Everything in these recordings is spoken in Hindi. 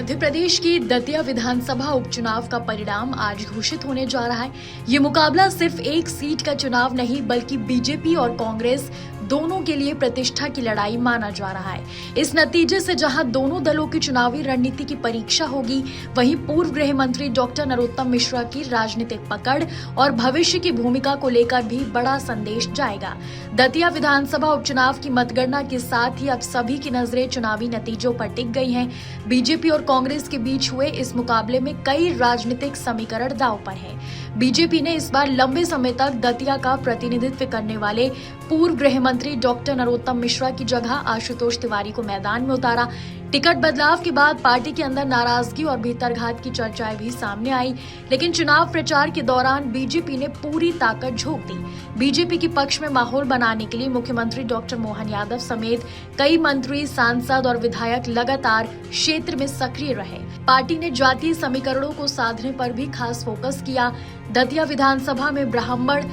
मध्य प्रदेश की दतिया विधानसभा उपचुनाव का परिणाम आज घोषित होने जा रहा है। ये मुकाबला सिर्फ एक सीट का चुनाव नहीं बल्कि बीजेपी और कांग्रेस दोनों के लिए प्रतिष्ठा की लड़ाई माना जा रहा है। इस नतीजे से जहां दोनों दलों की चुनावी रणनीति की परीक्षा होगी, वहीं पूर्व गृह मंत्री डॉक्टर नरोत्तम मिश्रा की राजनीतिक पकड़ और भविष्य की भूमिका को लेकर भी बड़ा संदेश जाएगा। दतिया विधानसभा उपचुनाव की मतगणना के साथ ही अब सभी की नजरें चुनावी नतीजों पर टिक गई हैं। बीजेपी और कांग्रेस के बीच हुए इस मुकाबले में कई राजनीतिक समीकरण दांव पर हैं। बीजेपी ने इस बार लंबे समय तक दतिया का प्रतिनिधित्व करने वाले पूर्व गृह मंत्री डॉक्टर नरोत्तम मिश्रा की जगह आशुतोष तिवारी को मैदान में उतारा। टिकट बदलाव के बाद पार्टी के अंदर नाराजगी और भीतरघात की चर्चाएं भी सामने आई, लेकिन चुनाव प्रचार के दौरान बीजेपी ने पूरी ताकत झोंक दी। बीजेपी के पक्ष में माहौल बनाने के लिए मुख्यमंत्री डॉक्टर मोहन यादव समेत कई मंत्री, सांसद और विधायक लगातार क्षेत्र में सक्रिय रहे। पार्टी ने जातीय समीकरणों को साधने पर भी खास फोकस किया। दतिया विधानसभा में ब्राह्मण,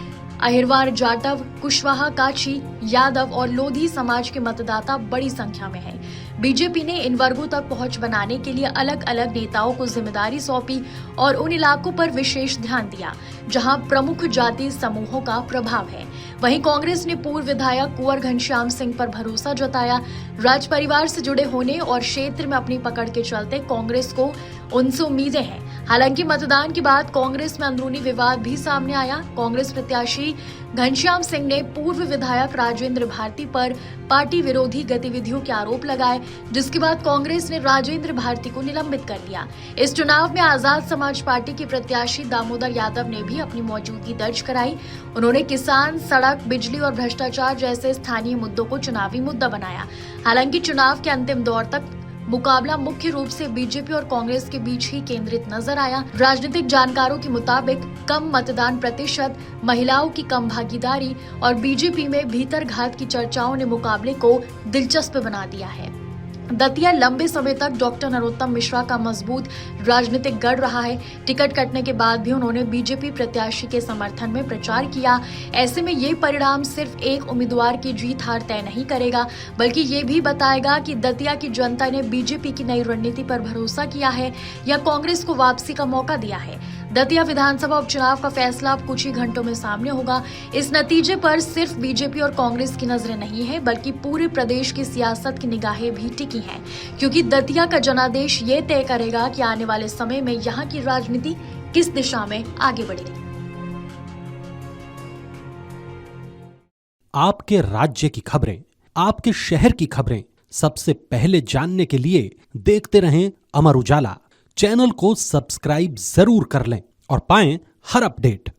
अहिरवार, जाटव, कुशवाहा, काछी, यादव और लोधी समाज के मतदाता बड़ी संख्या में हैं। बीजेपी ने इन वर्गों तक पहुंच बनाने के लिए अलग अलग नेताओं को जिम्मेदारी सौंपी और उन इलाकों पर विशेष ध्यान दिया जहां प्रमुख जातीय समूहों का प्रभाव है। वहीं कांग्रेस ने पूर्व विधायक कुंवर घनश्याम सिंह पर भरोसा जताया। राज परिवार से जुड़े होने और क्षेत्र में अपनी पकड़ के चलते कांग्रेस को उनसे उम्मीदें हैं। हालांकि मतदान के बाद कांग्रेस में अंदरूनी विवाद भी सामने आया। कांग्रेस प्रत्याशी घनश्याम सिंह ने पूर्व विधायक राजेंद्र भारती पर पार्टी विरोधी गतिविधियों के आरोप लगाए, जिसके बाद कांग्रेस ने राजेंद्र भारती को निलंबित कर दिया। इस चुनाव में आजाद समाज पार्टी के प्रत्याशी दामोदर यादव ने भी अपनी मौजूदगी दर्ज कराई। उन्होंने किसान, सड़क, बिजली और भ्रष्टाचार जैसे स्थानीय मुद्दों को चुनावी मुद्दा बनाया। हालांकि चुनाव के अंतिम दौर तक मुकाबला मुख्य रूप से बीजेपी और कांग्रेस के बीच ही केंद्रित नजर आया। राजनीतिक जानकारों के मुताबिक कम मतदान प्रतिशत, महिलाओं की कम भागीदारी और बीजेपी में भीतरघात की चर्चाओं ने मुकाबले को दिलचस्प बना दिया है। दतिया लंबे समय तक डॉक्टर नरोत्तम मिश्रा का मजबूत राजनीतिक गढ़ रहा है। टिकट कटने के बाद भी उन्होंने बीजेपी प्रत्याशी के समर्थन में प्रचार किया। ऐसे में ये परिणाम सिर्फ एक उम्मीदवार की जीत हार तय नहीं करेगा, बल्कि ये भी बताएगा कि दतिया की जनता ने बीजेपी की नई रणनीति पर भरोसा किया है या कांग्रेस को वापसी का मौका दिया है। दतिया विधानसभा उपचुनाव का फैसला अब कुछ ही घंटों में सामने होगा। इस नतीजे पर सिर्फ बीजेपी और कांग्रेस की नजरें नहीं है, बल्कि पूरे प्रदेश की सियासत की निगाहें भी टिकी हैं, क्योंकि दतिया का जनादेश ये तय करेगा कि आने वाले समय में यहाँ की राजनीति किस दिशा में आगे बढ़ेगी। आपके राज्य की खबरें, आपके शहर की खबरें सबसे पहले जानने के लिए देखते रहें अमर उजाला। चैनल को सब्सक्राइब जरूर कर लें और पाएं हर अपडेट।